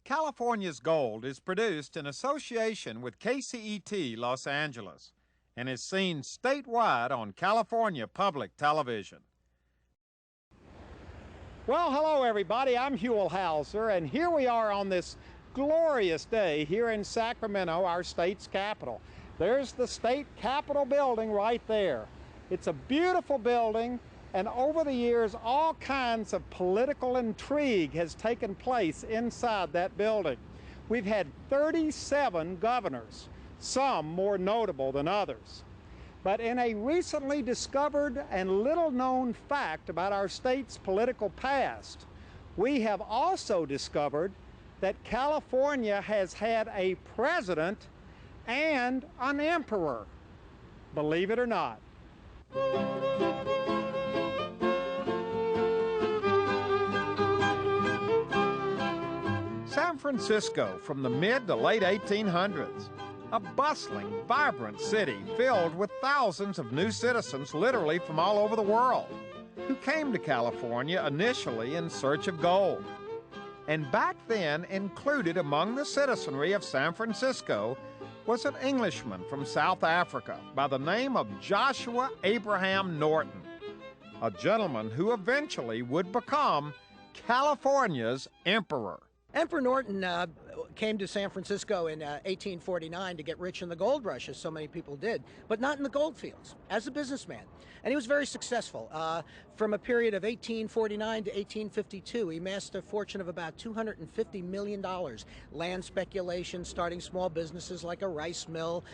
California's Gold is produced in association with KCET Los Angeles and is seen statewide on California Public Television. Well, hello everybody, I'm Huell Hauser, and here we are on this glorious day here in Sacramento, our state's capital. There's the state capitol building right there. It's a beautiful building, and over the years all kinds of political intrigue has taken place inside that building. We've had 37 governors, some more notable than others. But in a recently discovered and little known fact about our state's political past, we have also discovered that California has had a president and an emperor, believe it or not. San Francisco from the mid to late 1800s. A bustling, vibrant city filled with thousands of new citizens literally from all over the world who came to California initially in search of gold. And back then, included among the citizenry of San Francisco was an Englishman from South Africa by the name of Joshua Abraham Norton, a gentleman who eventually would become California's emperor. Emperor Norton came to San Francisco in 1849 to get rich in the gold rush, as so many people did, but not in the gold fields, as a businessman. And he was very successful. From a period of 1849 to 1852, he amassed a fortune of about $250 million. Land speculation, starting small businesses like a rice mill.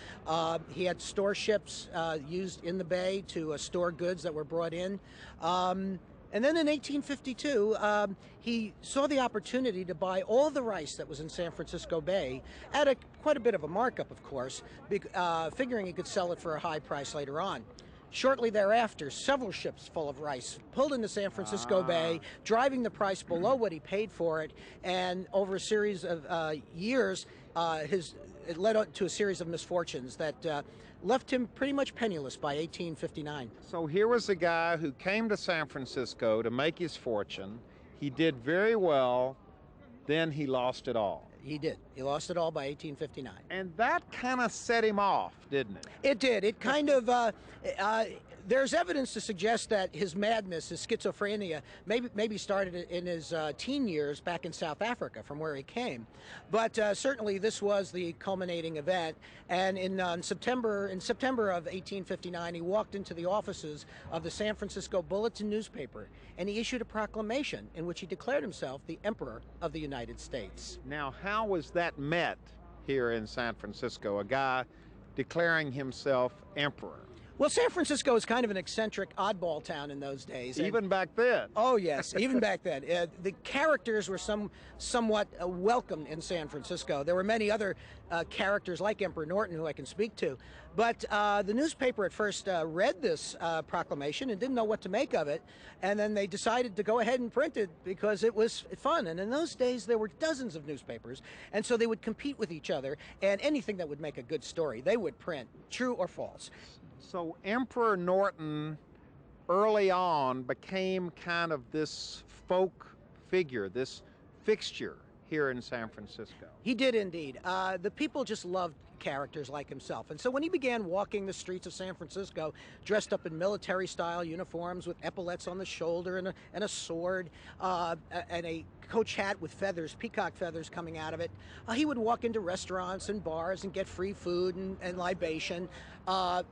He had store ships used in the bay to store goods that were brought in. And then in 1852, he saw the opportunity to buy all the rice that was in San Francisco Bay at quite a bit of a markup, of course, figuring he could sell it for a high price later on. Shortly thereafter, several ships full of rice pulled into San Francisco Bay, driving the price below what he paid for it, and over a series of years, it led to a series of misfortunes that left him pretty much penniless by 1859. So here was a guy who came to San Francisco to make his fortune. He did very well, then he lost it all. He did. He lost it all by 1859. And that kind of set him off, didn't it? It did. It kind of, there's evidence to suggest that his madness, his schizophrenia, maybe started in his teen years back in South Africa, from where he came. But certainly this was the culminating event. And in September of 1859, he walked into the offices of the San Francisco Bulletin newspaper, and he issued a proclamation in which he declared himself the Emperor of the United States. Now, how was that met here in San Francisco, a guy declaring himself emperor? Well, San Francisco is kind of an eccentric oddball town in those days. Even back then? Oh, yes, even back then. The characters were somewhat welcomed in San Francisco. There were many other characters like Emperor Norton who I can speak to. But the newspaper at first read this proclamation and didn't know what to make of it. And then they decided to go ahead and print it because it was fun. And in those days, there were dozens of newspapers. And so they would compete with each other. And anything that would make a good story, they would print, true or false. So Emperor Norton early on became kind of this folk figure, this fixture here in San Francisco. He did indeed. The people just loved characters like himself. And so when he began walking the streets of San Francisco, dressed up in military-style uniforms with epaulets on the shoulder and a sword and a coach hat with feathers, peacock feathers coming out of it, he would walk into restaurants and bars and get free food and libation.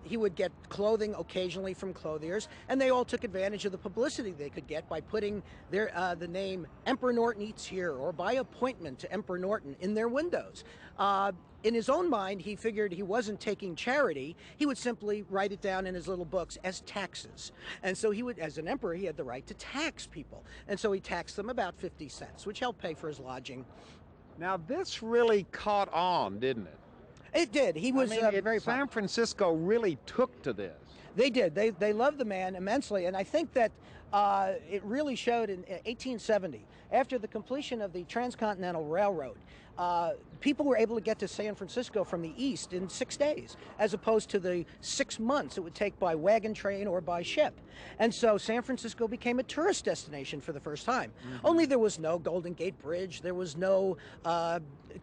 He would get clothing occasionally from clothiers, and they all took advantage of the publicity they could get by putting the name Emperor Norton Eats Here or by appointment to Emperor Norton in their windows. In his own mind, he figured he wasn't taking charity. He would simply write it down in his little books as taxes. And so he would, as an emperor, he had the right to tax people. And so he taxed them about 50 cents, which helped pay for his lodging. Now, this really caught on, didn't it? It did. He was very popular. San Francisco really took to this. They did. They loved the man immensely. And I think that It really showed in 1870, after the completion of the Transcontinental Railroad. People were able to get to San Francisco from the east in 6 days, as opposed to the 6 months it would take by wagon train or by ship. And so San Francisco became a tourist destination for the first time. Only there was no Golden Gate Bridge, there was no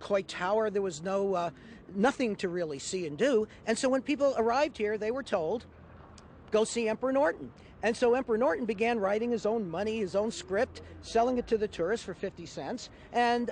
Coit Tower, there was no nothing to really see and do. And so when people arrived here, they were told, go see Emperor Norton. And so Emperor Norton began writing his own money, his own script, selling it to the tourists for 50 cents. And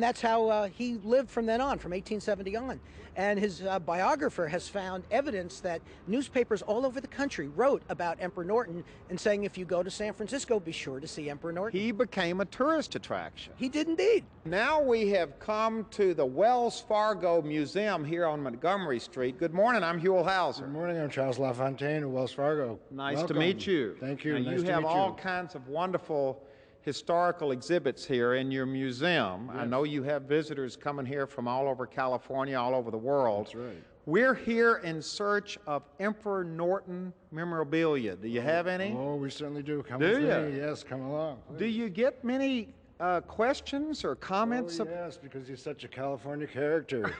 that's how he lived from then on, from 1870 on. And his biographer has found evidence that newspapers all over the country wrote about Emperor Norton and saying, if you go to San Francisco, be sure to see Emperor Norton. He became a tourist attraction. He did indeed. Now we have come to the Wells Fargo Museum here on Montgomery Street. Good morning, I'm Hewell Hauser. Good morning, I'm Charles LaFontaine of Wells Fargo. Nice Welcome. to meet you. Thank you. Now, Nice you to have meet all you. kinds of wonderful historical exhibits here in your museum. Yes. I know you have visitors coming here from all over California, all over the world. That's right. We're here in search of Emperor Norton memorabilia. Do you have any? Oh, we certainly do. Come Do with you? me. Yes, come along. Do you get many questions or comments? Oh, yes, because he's such a California character.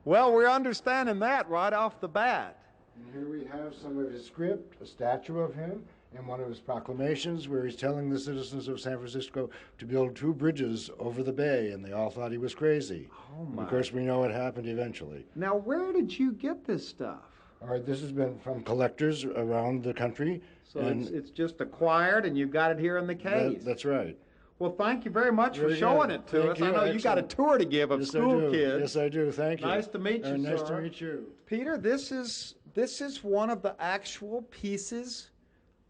Well, we're understanding that right off the bat. And here we have some of his script, a statue of him, and one of his proclamations where he's telling the citizens of San Francisco to build 2 bridges over the bay, and they all thought he was crazy. Oh, And my. of course, we know what happened eventually. Now, where did you get this stuff? All right, this has been from collectors around the country. So and it's just acquired, and you've got it here in the case. that's right. Well, thank you very much for Very showing good. it to Thank us. you. I know you got a Excellent. tour to give of Yes, school I do. kids. Yes, I do. Thank you. Nice to meet you, Nice to sir. meet you. Peter, this is one of the actual pieces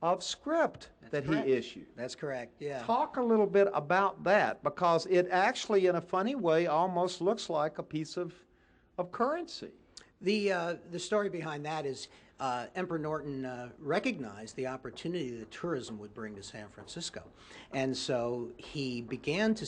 of script that correct. he issued. That's correct, yeah. Talk a little bit about that, because it actually, in a funny way, almost looks like a piece of currency. The story behind that is Emperor Norton recognized the opportunity that tourism would bring to San Francisco. And so he began to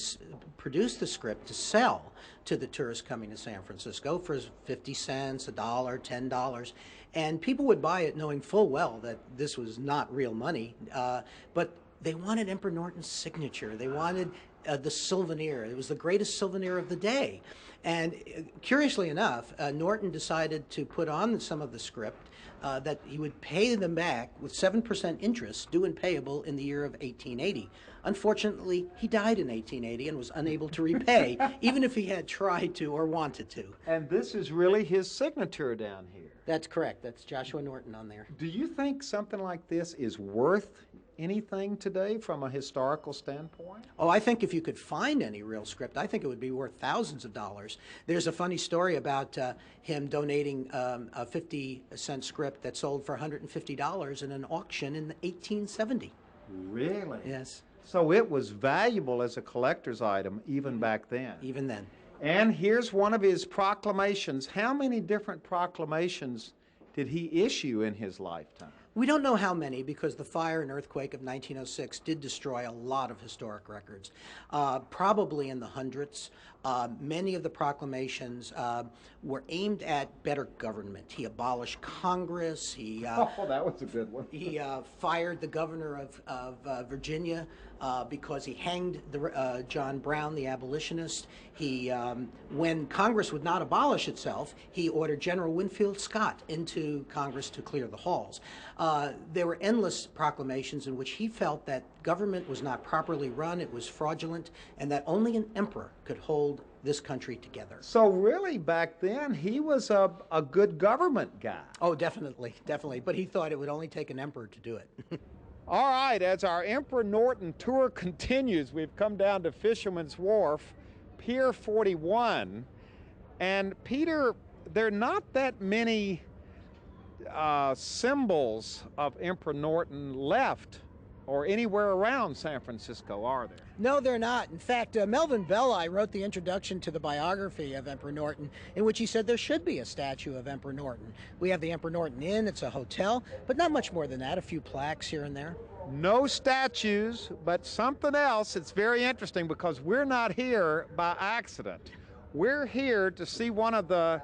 produce the script to sell to the tourists coming to San Francisco for 50 cents, $1, $10. And people would buy it knowing full well that this was not real money, but they wanted Emperor Norton's signature. They wanted the souvenir. It was the greatest souvenir of the day. And curiously enough, Norton decided to put on some of the script that he would pay them back with 7% interest due and payable in the year of 1880. Unfortunately, he died in 1880 and was unable to repay, even if he had tried to or wanted to. And this is really his signature down here. That's correct. That's Joshua Norton on there. Do you think something like this is worth anything today from a historical standpoint? Oh, I think if you could find any real script, I think it would be worth thousands of dollars. There's a funny story about him donating a 50-cent script that sold for $150 in an auction in 1870. Really? Yes, So it was valuable as a collector's item even back then. even then. And here's one of his proclamations. How many different proclamations did he issue in his lifetime? We don't know how many, because the fire and earthquake of 1906 did destroy a lot of historic records, probably in the hundreds. Many of the proclamations were aimed at better government. He abolished Congress. He Oh, that was a good one. He fired the governor of Virginia because he hanged John Brown, the abolitionist. He, when Congress would not abolish itself, he ordered General Winfield Scott into Congress to clear the halls. There were endless proclamations in which he felt that government was not properly run, it was fraudulent, and that only an emperor could hold this country together. So really, back then, he was a good government guy. Oh, definitely, definitely. But he thought it would only take an emperor to do it. All right, as our Emperor Norton tour continues, we've come down to Fisherman's Wharf, Pier 41. And Peter, there are not that many symbols of Emperor Norton left or anywhere around San Francisco, are there? No, they're not. In fact, Melvin Belli wrote the introduction to the biography of Emperor Norton, in which he said there should be a statue of Emperor Norton. We have the Emperor Norton Inn, it's a hotel, but not much more than that, a few plaques here and there. No statues, but something else. It's very interesting because we're not here by accident. We're here to see one of the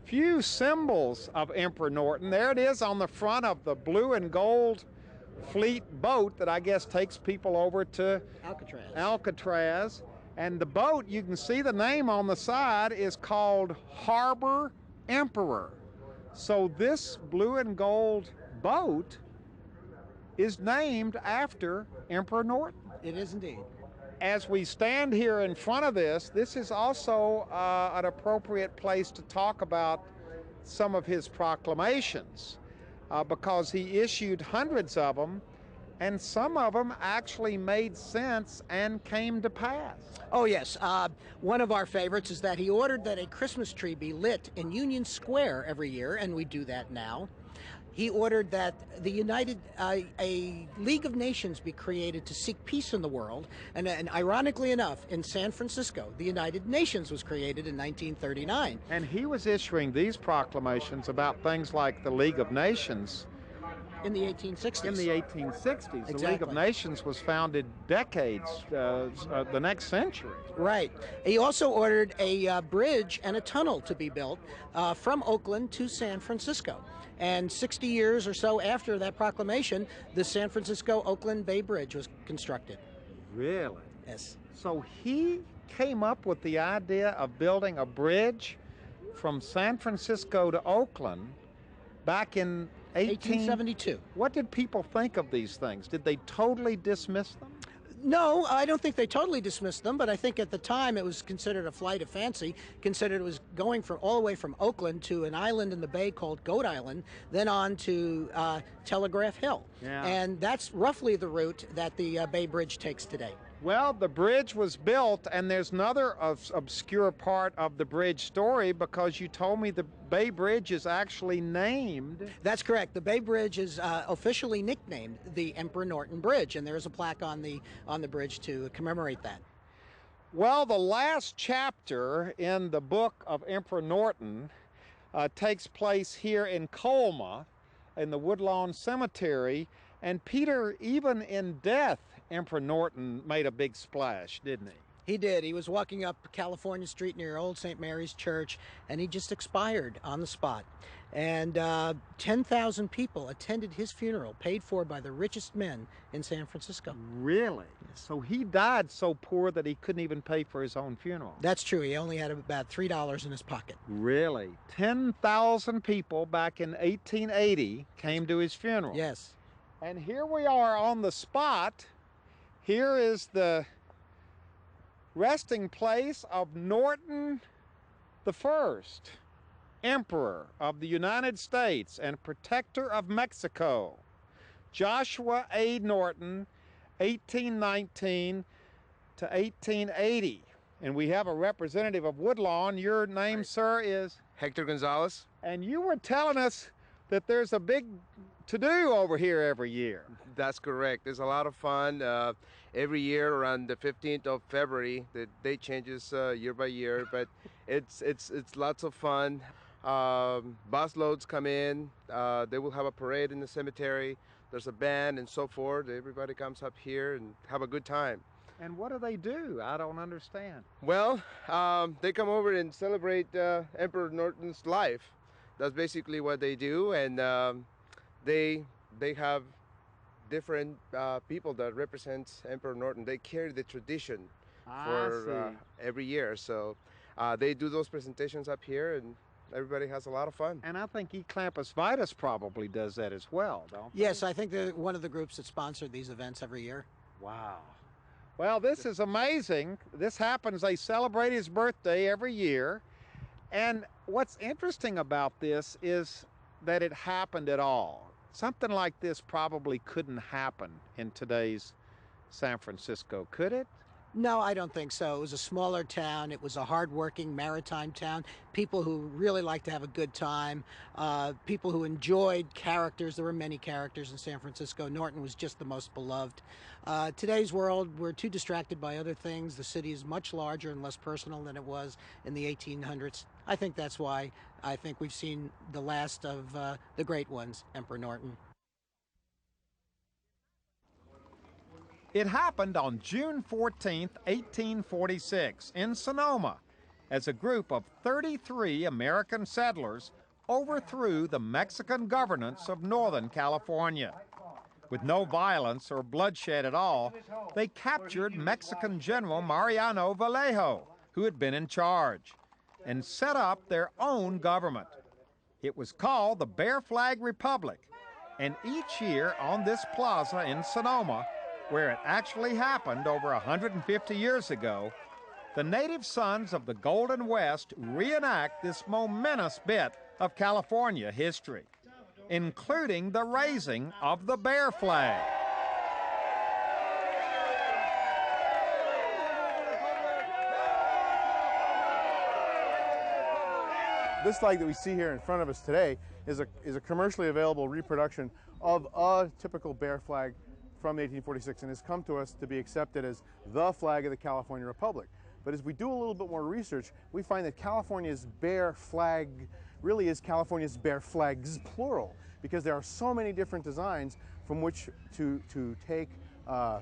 few symbols of Emperor Norton. There it is on the front of the blue and gold fleet boat that I guess takes people over to Alcatraz. And the boat, you can see the name on the side, is called Harbor Emperor. So this blue and gold boat is named after Emperor Norton. It is indeed. As we stand here in front of this is also an appropriate place to talk about some of his proclamations because he issued hundreds of them, and some of them actually made sense and came to pass. Oh, yes. One of our favorites is that he ordered that a Christmas tree be lit in Union Square every year, and we do that now. He ordered that a League of Nations be created to seek peace in the world. And ironically enough, in San Francisco, the United Nations was created in 1939. And he was issuing these proclamations about things like the League of Nations. In the 1860s. In the 1860s. Exactly. The League of Nations was founded decades, the next century. Right. He also ordered a bridge and a tunnel to be built from Oakland to San Francisco. And 60 years or so after that proclamation, the San Francisco-Oakland Bay Bridge was constructed. Really? Yes. So he came up with the idea of building a bridge from San Francisco to Oakland back in 1872. What did people think of these things? Did they totally dismiss them? No, I don't think they totally dismissed them, but I think at the time it was considered a flight of fancy, considered it was going all the way from Oakland to an island in the bay called Goat Island, then on to Telegraph Hill. Yeah. And that's roughly the route that the Bay Bridge takes today. Well, the bridge was built, and there's another obscure part of the bridge story because you told me the Bay Bridge is actually named. That's correct. The Bay Bridge is officially nicknamed the Emperor Norton Bridge, and there is a plaque on the bridge to commemorate that. Well, the last chapter in the book of Emperor Norton takes place here in Colma, in the Woodlawn Cemetery, and Peter, even in death, Emperor Norton made a big splash, didn't he? He did. He was walking up California Street near Old St. Mary's Church, and he just expired on the spot. And 10,000 people attended his funeral, paid for by the richest men in San Francisco. Really? So he died so poor that he couldn't even pay for his own funeral? That's true. He only had about $3 in his pocket. Really? 10,000 people back in 1880 came to his funeral? Yes. And here we are on the spot. Here is the resting place of Norton the First, Emperor of the United States and Protector of Mexico. Joshua A. Norton, 1819 to 1880. And we have a representative of Woodlawn. Your name, Right. sir, is? Hector Gonzalez. And you were telling us that there's a big to-do over here every year. That's correct. There's a lot of fun. Every year around the 15th of February, the date changes year by year, but it's lots of fun. Bus loads come in. They will have a parade in the cemetery. There's a band and so forth. Everybody comes up here and have a good time. And what do they do? I don't understand. Well, they come over and celebrate Emperor Norton's life. That's basically what they do, and they have different people that represents Emperor Norton. They carry the tradition for every year. So they do those presentations up here, and everybody has a lot of fun. And I think Eclampus Vitus probably does that as well, don't they? Yes, I think they're one of the groups that sponsored these events every year. Wow. Well, this is amazing. This happens, they celebrate his birthday every year. And what's interesting about this is that it happened at all. Something like this probably couldn't happen in today's San Francisco, could it? No, I don't think so. It was a smaller town. It was a hardworking maritime town. People who really like to have a good time. People who enjoyed characters. There were many characters in San Francisco. Norton was just the most beloved. Today's world, we're too distracted by other things. The city is much larger and less personal than it was in the 1800s. I think that's why I think we've seen the last of the great ones, Emperor Norton. It happened on June 14th, 1846, in Sonoma. as a group of 33 American settlers overthrew the Mexican governance of Northern California. With no violence or bloodshed at all, they captured Mexican General Mariano Vallejo, who had been in charge, and set up their own government. It was called the Bear Flag Republic, and each year on this plaza in Sonoma, where it actually happened over 150 years ago, the native sons of the Golden West reenact this momentous bit of California history, including the raising of the bear flag. This flag that we see here in front of us today is a commercially available reproduction of a typical bear flag from 1846 and has come to us to be accepted as the flag of the California Republic. But as we do a little bit more research, we find that California's bear flag really is California's bear flags, plural, because there are so many different designs from which to take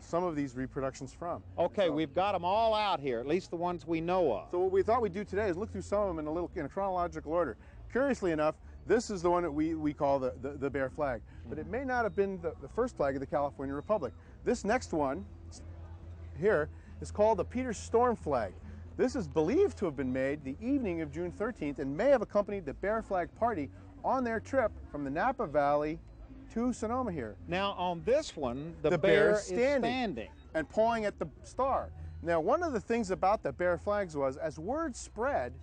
some of these reproductions from. Okay, so, we've got them all out here, at least the ones we know of. So what we thought we'd do today is look through some of them in a chronological order. Curiously enough, this is the one that we call the bear flag, but it may not have been the first flag of the California Republic. This next one here is called the Peter Storm flag. This is believed to have been made the evening of June 13th and may have accompanied the Bear Flag Party on their trip from the Napa Valley to Sonoma here. Now on this one, the bear is standing and pawing at the star. Now one of the things about the bear flags was, as word spread,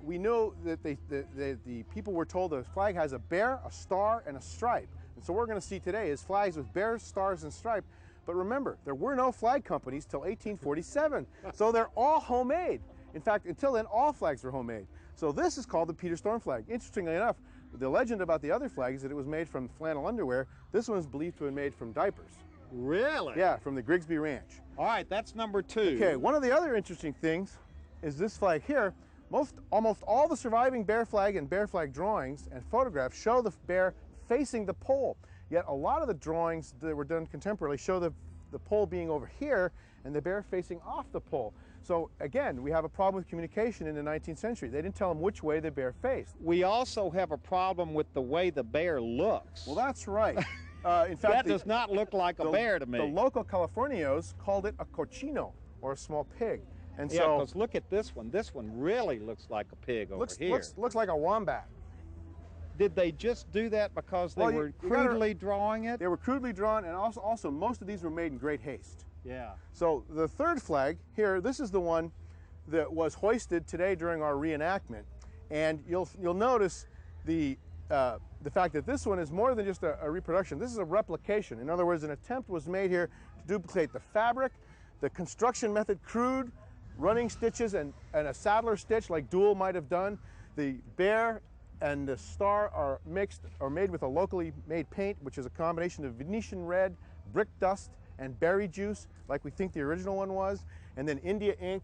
we know that the people were told the flag has a bear, a star, and a stripe. And so what we're going to see today is flags with bears, stars, and stripe. But remember, there were no flag companies till 1847, so they're all homemade. In fact, until then, all flags were homemade. So this is called the Peter Storm flag. Interestingly enough, the legend about the other flag is that it was made from flannel underwear. This one is believed to have been made from diapers. Really? Yeah, from the Grigsby Ranch. All right, that's number 2. Okay, one of the other interesting things is this flag here. Almost all the surviving bear flag and bear flag drawings and photographs show the bear facing the pole. Yet a lot of the drawings that were done contemporarily show the pole being over here and the bear facing off the pole. So again, we have a problem with communication in the 19th century. They didn't tell them which way the bear faced. We also have a problem with the way the bear looks. Well, that's right. In fact, that does not look like a bear to me. The local Californios called it a cochino, or a small pig. And yeah, because look at this one. This one really looks like a pig over here. Looks like a wombat. Did they just do that because they were crudely drawing it? They were crudely drawn, and also most of these were made in great haste. Yeah. So the third flag here, this is the one that was hoisted today during our reenactment, and you'll notice the fact that this one is more than just a reproduction. This is a replication. In other words, an attempt was made here to duplicate the fabric, the construction method crude, running stitches and a saddler stitch like Duell might have done. The bear and the star are mixed or made with a locally made paint, which is a combination of Venetian red, brick dust, and berry juice, like we think the original one was, and then India ink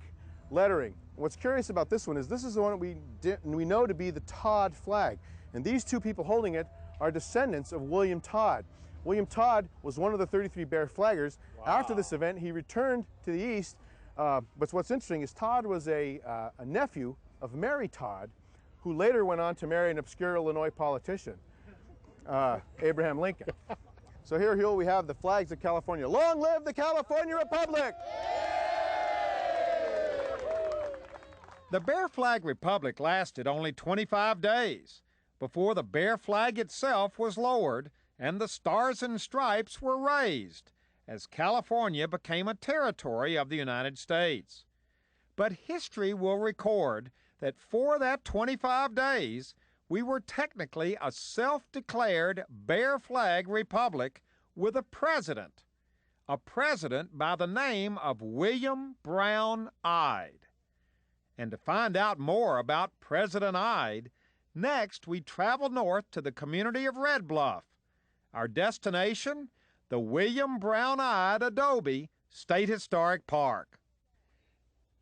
lettering. What's curious about this one is this is the one we know to be the Todd flag, and these two people holding it are descendants of William Todd. William Todd was one of the 33 bear flaggers. Wow. After this event, he returned to the east, but what's interesting is Todd was a nephew of Mary Todd, who later went on to marry an obscure Illinois politician, Abraham Lincoln. So here we have the flags of California. Long live the California Republic! The Bear Flag Republic lasted only 25 days before the bear flag itself was lowered and the stars and stripes were raised as California became a territory of the United States. But history will record that for that 25 days, we were technically a self-declared Bear Flag Republic with a president by the name of William Brown Ide. And to find out more about President Ide, next we travel north to the community of Red Bluff. Our destination, the William Brown Ide Adobe State Historic Park.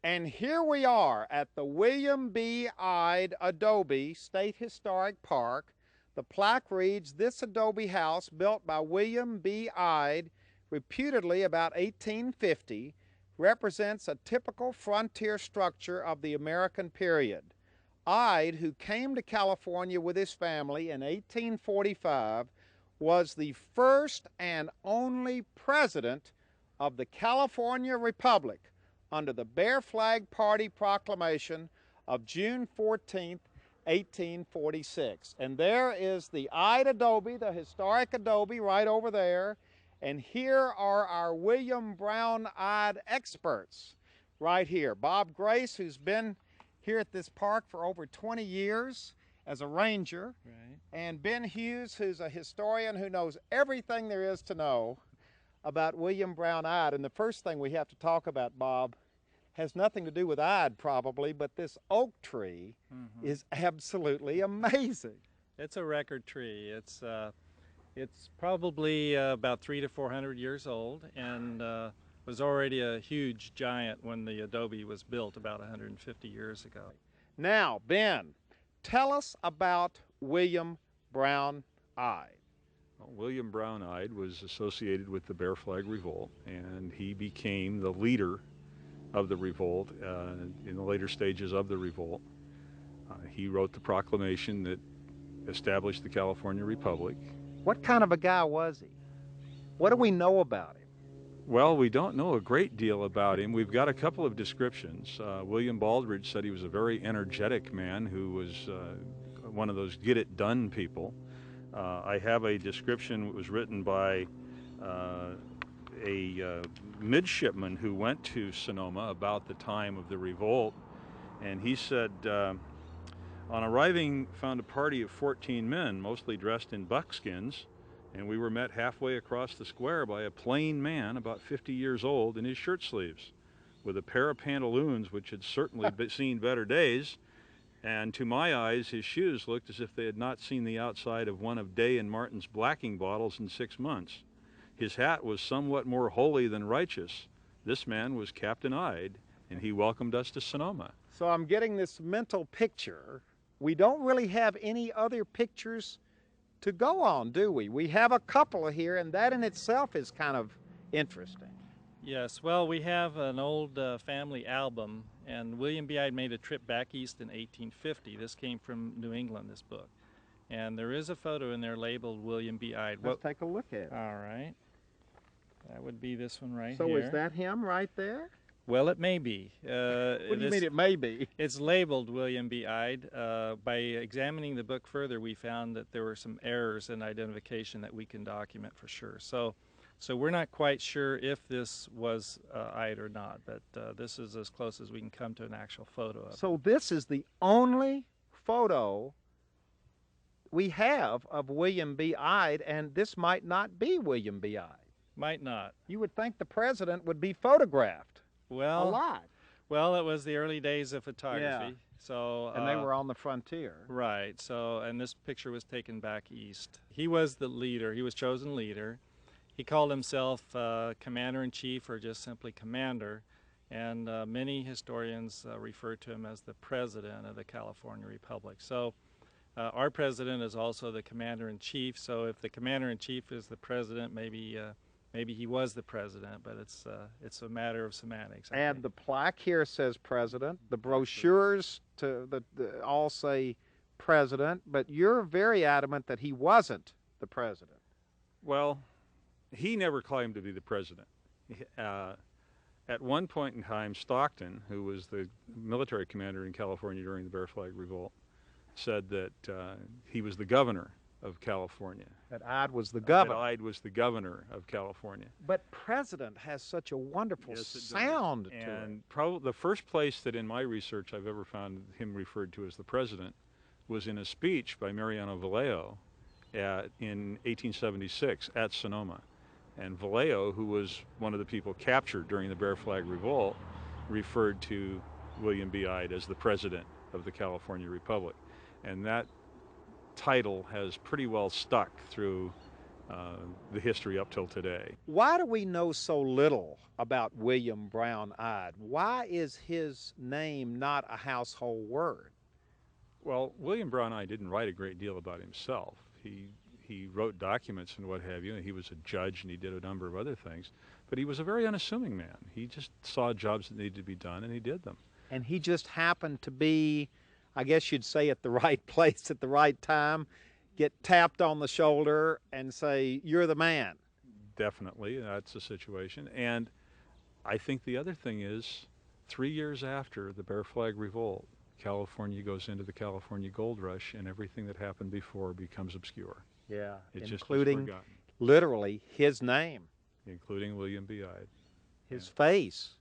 And here we are at the William B. Ide Adobe State Historic Park. The plaque reads, "This adobe house built by William B. Ide, reputedly about 1850, represents a typical frontier structure of the American period. Ide, who came to California with his family in 1845, was the first and only president of the California Republic under the Bear Flag Party Proclamation of June 14th, 1846. And there is the Ide adobe, the historic adobe right over there. And here are our William Brown Ide experts right here. Bob Grace, who's been here at this park for over 20 years as a ranger. Right. And Ben Hughes, who's a historian who knows everything there is to know about William Brown Ide. And the first thing we have to talk about, Bob, has nothing to do with Ide probably, but this oak tree is absolutely amazing. It's a record tree. It's probably about 300 to 400 years old, and was already a huge giant when the adobe was built about 150 years ago. Now, Ben, tell us about William Brown Ide. Well, William Brown Ide was associated with the Bear Flag Revolt, and he became the leader of the revolt in the later stages of the revolt. He wrote the proclamation that established the California Republic. What kind of a guy was he? What do we know about him? Well, we don't know a great deal about him. We've got a couple of descriptions. William Baldridge said he was a very energetic man who was one of those get-it-done people. I have a description that was written by a midshipman who went to Sonoma about the time of the revolt, and he said, on arriving, found a party of 14 men, mostly dressed in buckskins, and we were met halfway across the square by a plain man about 50 years old in his shirt sleeves, with a pair of pantaloons which had certainly seen better days, and to my eyes his shoes looked as if they had not seen the outside of one of Day and Martin's blacking bottles in 6 months. His hat was somewhat more holy than righteous. This man was Captain Ide, and he welcomed us to Sonoma. So I'm getting this mental picture. We don't really have any other pictures to go on, do we? We have a couple here, and that in itself is kind of interesting. Yes, well, we have an old family album, and William B. Ide made a trip back east in 1850. This came from New England, this book. And there is a photo in there labeled William B. Ide. Let's take a look at it. All right. That would be this one right so here. So is that him right there? Well, it may be. What do you mean it may be? It's labeled William B. Ide. By examining the book further, we found that there were some errors in identification that we can document for sure. So we're not quite sure if this was Ide or not, but this is as close as we can come to an actual photo of it. So this is the only photo we have of William B. Ide, and this might not be William B. Ide. Might not. You would think the president would be photographed. Well, a lot. Well, it was the early days of photography. Yeah. So and they were on the frontier. Right. So, and this picture was taken back east. He was the leader. He was chosen leader. He called himself commander-in-chief or just simply commander. And many historians refer to him as the president of the California Republic. So our president is also the commander-in-chief. So if the commander-in-chief is the president, maybe he was the president, but it's a matter of semantics. And the plaque here says president. The brochures all say president, but you're very adamant that he wasn't the president. Well, he never claimed to be the president. At one point in time, Stockton, who was the military commander in California during the Bear Flag Revolt, said that he was the governor of California. That Ide was the governor. That Ide was the governor of California. But president has such a wonderful sound to it. And probably the first place that in my research I've ever found him referred to as the president was in a speech by Mariano Vallejo in 1876 at Sonoma. And Vallejo, who was one of the people captured during the Bear Flag Revolt, referred to William B. Ide as the president of the California Republic. And that title has pretty well stuck through the history up till today. Why do we know so little about William Brown Ide? Why is his name not a household word? Well, William Brown Ide didn't write a great deal about himself. He wrote documents and what have you, and he was a judge and he did a number of other things. But he was a very unassuming man. He just saw jobs that needed to be done, and he did them. And he just happened to be, I guess you'd say, at the right place at the right time, get tapped on the shoulder and say, "You're the man." Definitely, that's the situation. And I think the other thing is, 3 years after the Bear Flag Revolt, California goes into the California Gold Rush, and everything that happened before becomes obscure. Yeah, It just is including forgotten. literally his name, Including William Ide. his face.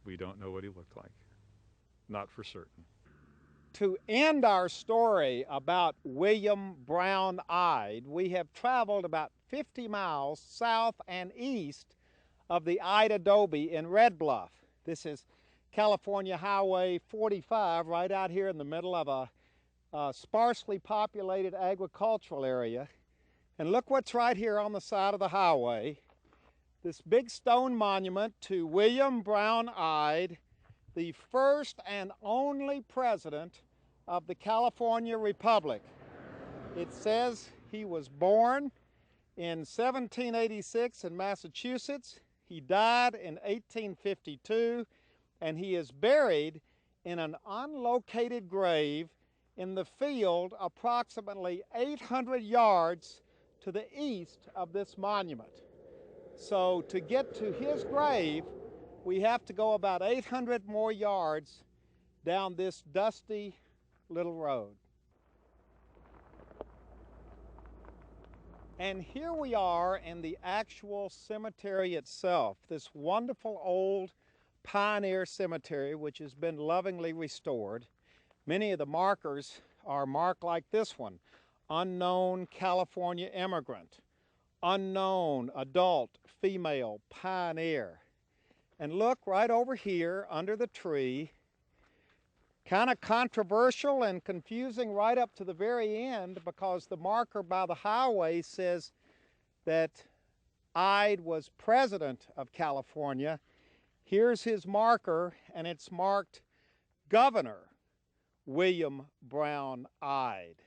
We don't know what he looked like. Not for certain. To end our story about William Brown Ide, we have traveled about 50 miles south and east of the Ide Adobe in Red Bluff. This is California Highway 45, right out here in the middle of a sparsely populated agricultural area. And look what's right here on the side of the highway. This big stone monument to William Brown Ide, the first and only president of the California Republic. It says he was born in 1786 in Massachusetts. He died in 1852, and he is buried in an unlocated grave in the field approximately 800 yards to the east of this monument. So to get to his grave, we have to go about 800 more yards down this dusty little road. And here we are in the actual cemetery itself, this wonderful old pioneer cemetery which has been lovingly restored. Many of the markers are marked like this one: unknown California immigrant, unknown adult female pioneer. And look right over here under the tree, kind of controversial and confusing right up to the very end, because the marker by the highway says that Ide was president of California. Here's his marker, and it's marked Governor William Brown Ide.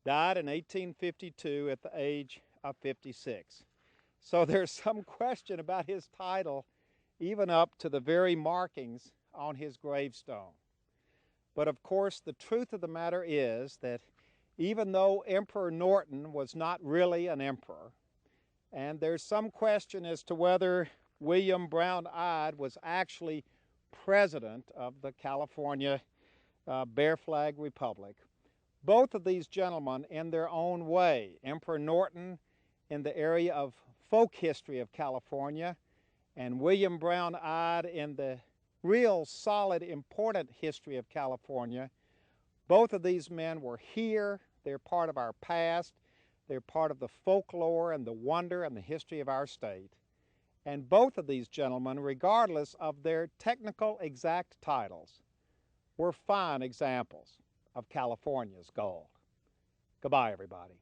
Died in 1852 at the age of 56. So there's some question about his title, even up to the very markings on his gravestone. But of course, the truth of the matter is that even though Emperor Norton was not really an emperor, and there's some question as to whether William Brown Ide was actually president of the California Bear Flag Republic, both of these gentlemen in their own way, Emperor Norton in the area of folk history of California, and William Brown Ide in the real solid, important history of California. Both of these men were here. They're part of our past. They're part of the folklore and the wonder and the history of our state. And both of these gentlemen, regardless of their technical exact titles, were fine examples of California's gold. Goodbye, everybody.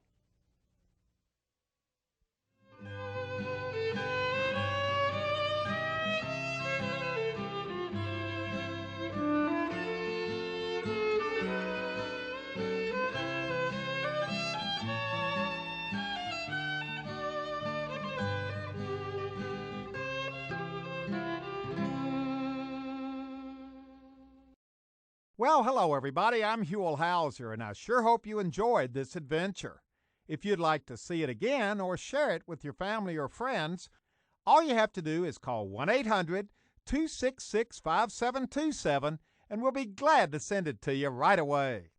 Well, hello everybody, I'm Huell Hauser, and I sure hope you enjoyed this adventure. If you'd like to see it again or share it with your family or friends, all you have to do is call 1-800-266-5727, and we'll be glad to send it to you right away.